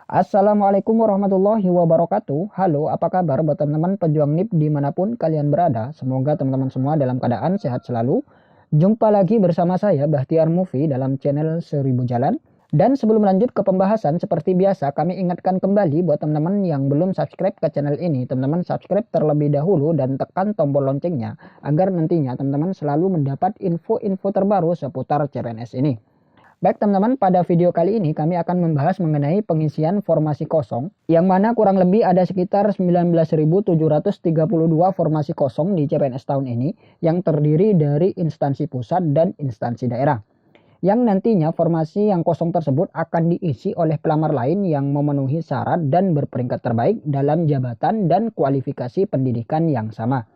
Assalamualaikum warahmatullahi wabarakatuh. Halo, apa kabar buat teman-teman pejuang NIP dimanapun kalian berada? Semoga teman-teman semua dalam keadaan sehat selalu. Jumpa lagi bersama saya Bahtiar Movie dalam channel 1000 Jalan. Dan sebelum lanjut ke pembahasan, seperti biasa kami ingatkan kembali buat teman-teman yang belum subscribe ke channel ini. Teman-teman subscribe terlebih dahulu dan tekan tombol loncengnya agar nantinya teman-teman selalu mendapat info-info terbaru seputar CPNS ini. Baik teman-teman, pada video kali ini kami akan membahas mengenai pengisian formasi kosong, yang mana kurang lebih ada sekitar 19.732 formasi kosong di CPNS tahun ini, yang terdiri dari instansi pusat dan instansi daerah. Yang nantinya formasi yang kosong tersebut akan diisi oleh pelamar lain yang memenuhi syarat dan berperingkat terbaik dalam jabatan dan kualifikasi pendidikan yang sama.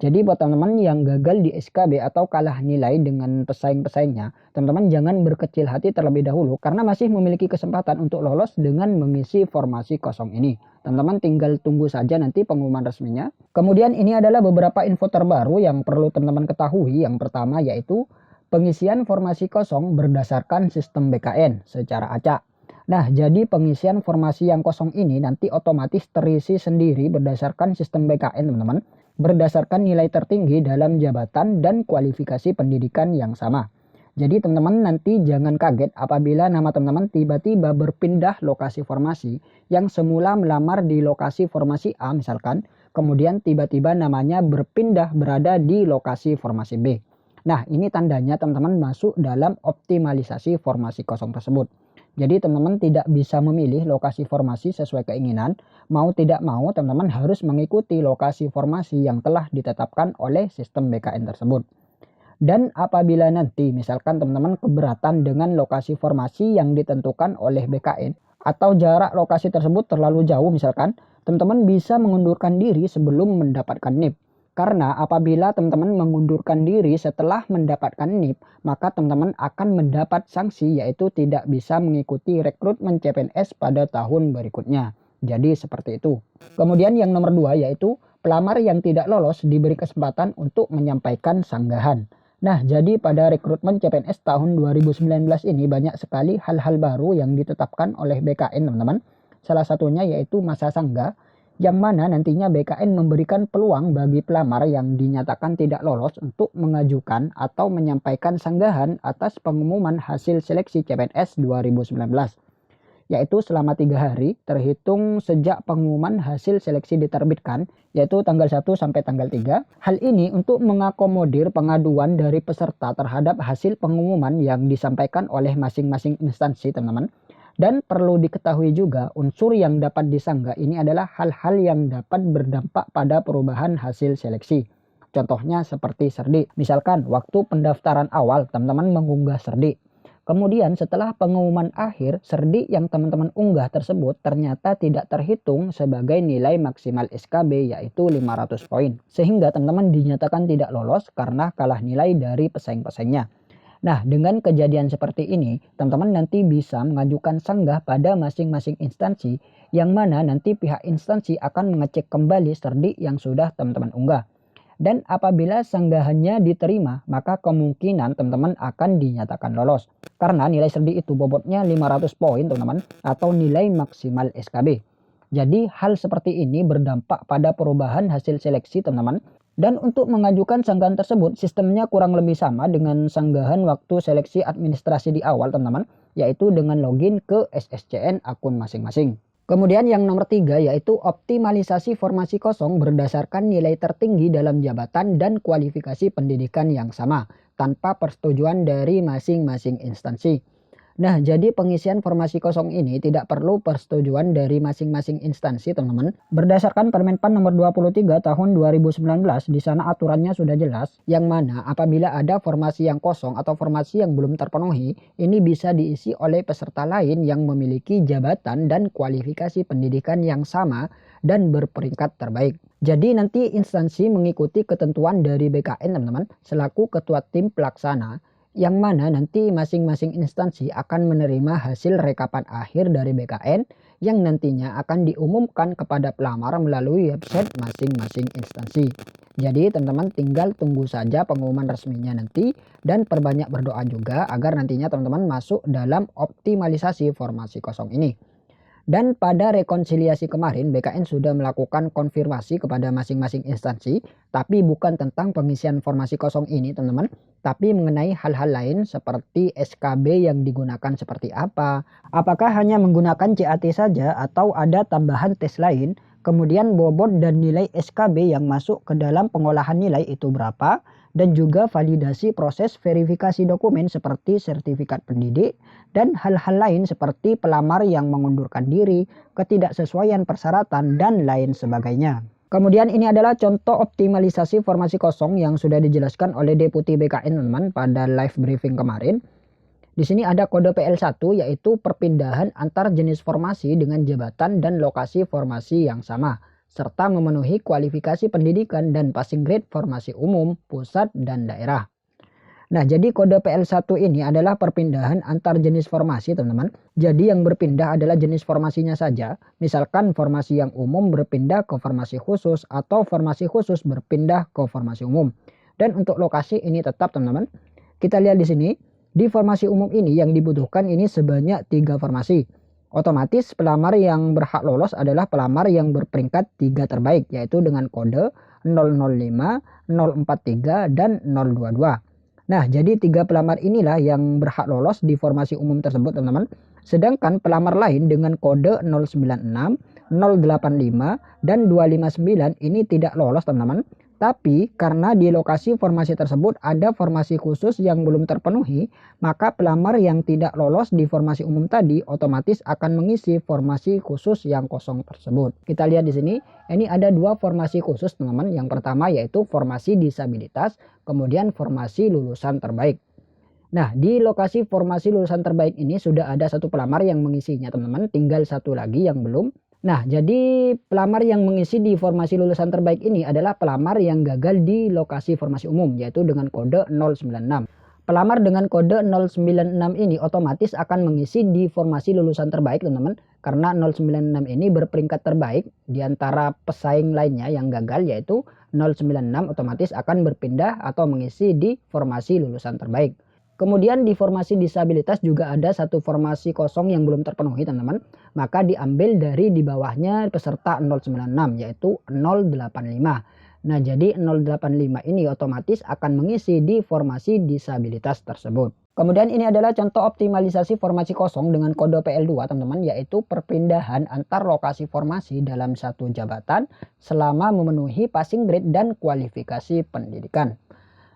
Jadi buat teman-teman yang gagal di SKB atau kalah nilai dengan pesaing-pesaingnya, teman-teman jangan berkecil hati terlebih dahulu karena masih memiliki kesempatan untuk lolos dengan mengisi formasi kosong ini. Teman-teman tinggal tunggu saja nanti pengumuman resminya. Kemudian ini adalah beberapa info terbaru yang perlu teman-teman ketahui. Yang pertama yaitu pengisian formasi kosong berdasarkan sistem BKN secara acak. Nah, jadi pengisian formasi yang kosong ini nanti otomatis terisi sendiri berdasarkan sistem BKN, teman-teman. Berdasarkan nilai tertinggi dalam jabatan dan kualifikasi pendidikan yang sama. Jadi teman-teman nanti jangan kaget apabila nama teman-teman tiba-tiba berpindah lokasi formasi yang semula melamar di lokasi formasi A misalkan, kemudian tiba-tiba namanya berpindah berada di lokasi formasi B. Nah, ini tandanya teman-teman masuk dalam optimalisasi formasi kosong tersebut. Jadi teman-teman tidak bisa memilih lokasi formasi sesuai keinginan. Mau tidak mau teman-teman harus mengikuti lokasi formasi yang telah ditetapkan oleh sistem BKN tersebut. Dan apabila nanti misalkan teman-teman keberatan dengan lokasi formasi yang ditentukan oleh BKN atau jarak lokasi tersebut terlalu jauh misalkan, teman-teman bisa mengundurkan diri sebelum mendapatkan NIP. Karena apabila teman-teman mengundurkan diri setelah mendapatkan NIP, maka teman-teman akan mendapat sanksi yaitu tidak bisa mengikuti rekrutmen CPNS pada tahun berikutnya. Jadi seperti itu. Kemudian yang nomor 2 yaitu pelamar yang tidak lolos diberi kesempatan untuk menyampaikan sanggahan. Nah, jadi pada rekrutmen CPNS tahun 2019 ini banyak sekali hal-hal baru yang ditetapkan oleh BKN, teman-teman. Salah satunya yaitu masa sanggah, yang mana nantinya BKN memberikan peluang bagi pelamar yang dinyatakan tidak lolos untuk mengajukan atau menyampaikan sanggahan atas pengumuman hasil seleksi CPNS 2019. Yaitu selama 3 hari terhitung sejak pengumuman hasil seleksi diterbitkan, yaitu tanggal 1 sampai tanggal 3. Hal ini untuk mengakomodir pengaduan dari peserta terhadap hasil pengumuman yang disampaikan oleh masing-masing instansi, teman-teman. Dan perlu diketahui juga unsur yang dapat disanggah ini adalah hal-hal yang dapat berdampak pada perubahan hasil seleksi. Contohnya seperti serdi. Misalkan waktu pendaftaran awal teman-teman mengunggah serdi. Kemudian setelah pengumuman akhir, serdi yang teman-teman unggah tersebut ternyata tidak terhitung sebagai nilai maksimal SKB yaitu 500 poin. Sehingga teman-teman dinyatakan tidak lolos karena kalah nilai dari pesaing-pesaingnya. Nah, dengan kejadian seperti ini, teman-teman nanti bisa mengajukan sanggah pada masing-masing instansi yang mana nanti pihak instansi akan mengecek kembali serdi yang sudah teman-teman unggah. Dan apabila sanggahannya diterima, maka kemungkinan teman-teman akan dinyatakan lolos. Karena nilai serdi itu bobotnya 500 poin, teman-teman, atau nilai maksimal SKB. Jadi hal seperti ini berdampak pada perubahan hasil seleksi, teman-teman. Dan untuk mengajukan sanggahan tersebut, sistemnya kurang lebih sama dengan sanggahan waktu seleksi administrasi di awal, teman-teman, yaitu dengan login ke SSCN akun masing-masing. Kemudian yang nomor 3 yaitu optimalisasi formasi kosong berdasarkan nilai tertinggi dalam jabatan dan kualifikasi pendidikan yang sama, tanpa persetujuan dari masing-masing instansi. Nah, jadi pengisian formasi kosong ini tidak perlu persetujuan dari masing-masing instansi, teman-teman. Berdasarkan Permenpan nomor 23 tahun 2019, di sana aturannya sudah jelas, yang mana apabila ada formasi yang kosong atau formasi yang belum terpenuhi, ini bisa diisi oleh peserta lain yang memiliki jabatan dan kualifikasi pendidikan yang sama dan berperingkat terbaik. Jadi nanti instansi mengikuti ketentuan dari BKN, teman-teman, selaku ketua tim pelaksana, yang mana nanti masing-masing instansi akan menerima hasil rekapan akhir dari BKN yang nantinya akan diumumkan kepada pelamar melalui website masing-masing instansi. Jadi teman-teman tinggal tunggu saja pengumuman resminya nanti dan perbanyak berdoa juga agar nantinya teman-teman masuk dalam optimalisasi formasi kosong ini. Dan pada rekonsiliasi kemarin BKN sudah melakukan konfirmasi kepada masing-masing instansi, tapi bukan tentang pengisian formasi kosong ini teman-teman, tapi mengenai hal-hal lain seperti SKB yang digunakan seperti apa, apakah hanya menggunakan CAT saja atau ada tambahan tes lain, kemudian bobot dan nilai SKB yang masuk ke dalam pengolahan nilai itu berapa, dan juga validasi proses verifikasi dokumen seperti sertifikat pendidik, dan hal-hal lain seperti pelamar yang mengundurkan diri, ketidaksesuaian persyaratan, dan lain sebagainya. Kemudian ini adalah contoh optimalisasi formasi kosong yang sudah dijelaskan oleh Deputi BKN teman-teman pada live briefing kemarin. Di sini ada kode PL1 yaitu perpindahan antar jenis formasi dengan jabatan dan lokasi formasi yang sama, serta memenuhi kualifikasi pendidikan dan passing grade formasi umum, pusat, dan daerah. Nah, jadi kode PL1 ini adalah perpindahan antar jenis formasi, teman-teman. Jadi yang berpindah adalah jenis formasinya saja. Misalkan formasi yang umum berpindah ke formasi khusus atau formasi khusus berpindah ke formasi umum. Dan untuk lokasi ini tetap, teman-teman. Kita lihat di sini, di formasi umum ini yang dibutuhkan ini sebanyak 3 formasi. Otomatis pelamar yang berhak lolos adalah pelamar yang berperingkat 3 terbaik, yaitu dengan kode 005, 043, dan 022. Nah, jadi 3 pelamar inilah yang berhak lolos di formasi umum tersebut, teman-teman. Sedangkan pelamar lain dengan kode 096, 085, dan 259 ini tidak lolos, teman-teman. Tapi karena di lokasi formasi tersebut ada formasi khusus yang belum terpenuhi, maka pelamar yang tidak lolos di formasi umum tadi otomatis akan mengisi formasi khusus yang kosong tersebut. Kita lihat di sini, ini ada 2 formasi khusus, teman-teman. Yang pertama yaitu formasi disabilitas, kemudian formasi lulusan terbaik. Nah, di lokasi formasi lulusan terbaik ini sudah ada 1 pelamar yang mengisinya, teman-teman. Tinggal 1 lagi yang belum. Nah, jadi pelamar yang mengisi di formasi lulusan terbaik ini adalah pelamar yang gagal di lokasi formasi umum, yaitu dengan kode 096. Pelamar dengan kode 096 ini otomatis akan mengisi di formasi lulusan terbaik, teman-teman. Karena 096 ini berperingkat terbaik di antara pesaing lainnya yang gagal, yaitu 096 otomatis akan berpindah atau mengisi di formasi lulusan terbaik. Kemudian di formasi disabilitas juga ada 1 formasi kosong yang belum terpenuhi, teman-teman. Maka diambil dari di bawahnya peserta 096 yaitu 085. Nah, jadi 085 ini otomatis akan mengisi di formasi disabilitas tersebut. Kemudian ini adalah contoh optimalisasi formasi kosong dengan kode PL2, teman-teman, yaitu perpindahan antar lokasi formasi dalam 1 jabatan selama memenuhi passing grade dan kualifikasi pendidikan.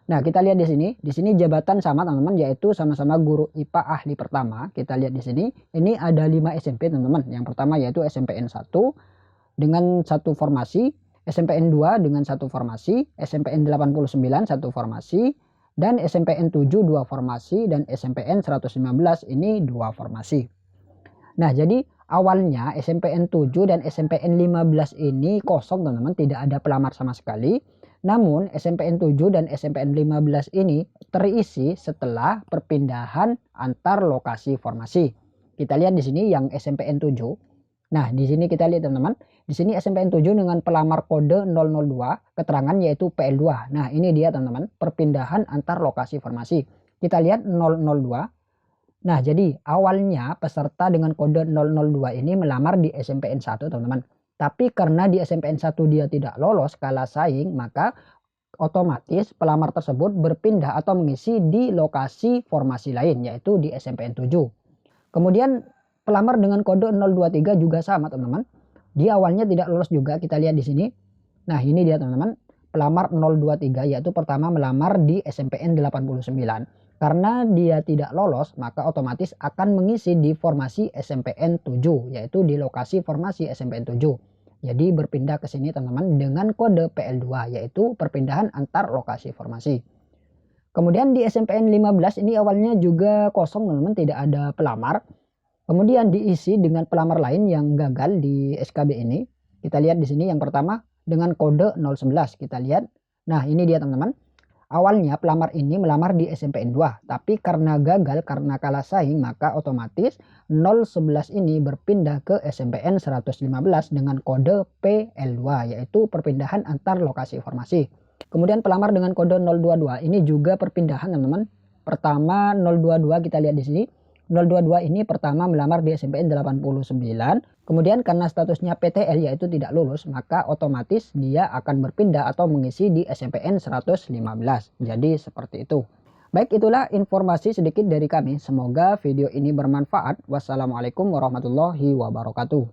Nah, kita lihat di sini. Di sini jabatan sama, teman-teman, yaitu sama-sama guru IPA ahli pertama. Kita lihat di sini. Ini ada 5 SMP, teman-teman. Yang pertama yaitu SMPN 1 dengan 1 formasi, SMPN 2 dengan 1 formasi, SMPN 89 1 formasi, dan SMPN 7 2 formasi, dan SMPN 119 ini 2 formasi. Nah, jadi awalnya SMPN 7 dan SMPN 15 ini kosong, teman-teman, tidak ada pelamar sama sekali. Namun SMPN 7 dan SMPN 15 ini terisi setelah perpindahan antar lokasi formasi. Kita lihat di sini yang SMPN 7. Nah, di sini kita lihat, teman-teman. Di sini SMPN 7 dengan pelamar kode 002, keterangan yaitu PL2. Nah, ini dia, teman-teman, perpindahan antar lokasi formasi. Kita lihat 002. Nah, jadi awalnya peserta dengan kode 002 ini melamar di SMPN 1, teman-teman. Tapi karena di SMPN 1 dia tidak lolos kalah saing, maka otomatis pelamar tersebut berpindah atau mengisi di lokasi formasi lain, yaitu di SMPN 7. Kemudian pelamar dengan kode 023 juga sama, teman-teman. Dia awalnya tidak lolos juga, kita lihat di sini. Nah, ini dia, teman-teman. Pelamar 023 yaitu pertama melamar di SMPN 89. Karena dia tidak lolos, maka otomatis akan mengisi di formasi SMPN 7, yaitu di lokasi formasi SMPN 7. Jadi berpindah ke sini, teman-teman, dengan kode PL2, yaitu perpindahan antar lokasi formasi. Kemudian di SMPN 15 ini awalnya juga kosong, teman-teman, tidak ada pelamar. Kemudian diisi dengan pelamar lain yang gagal di SKB ini. Kita lihat di sini yang pertama dengan kode 011, kita lihat. Nah, ini dia, teman-teman. Awalnya pelamar ini melamar di SMPN 2, tapi karena gagal karena kalah saing maka otomatis 011 ini berpindah ke SMPN 115 dengan kode PL2, yaitu perpindahan antar lokasi informasi. Kemudian pelamar dengan kode 022 ini juga perpindahan teman-teman. Pertama 022 kita lihat di sini. 022 ini pertama melamar di SMPN 89, kemudian karena statusnya PTL yaitu tidak lulus, maka otomatis dia akan berpindah atau mengisi di SMPN 115. Jadi seperti itu. Baik, itulah informasi sedikit dari kami. Semoga video ini bermanfaat. Wassalamualaikum warahmatullahi wabarakatuh.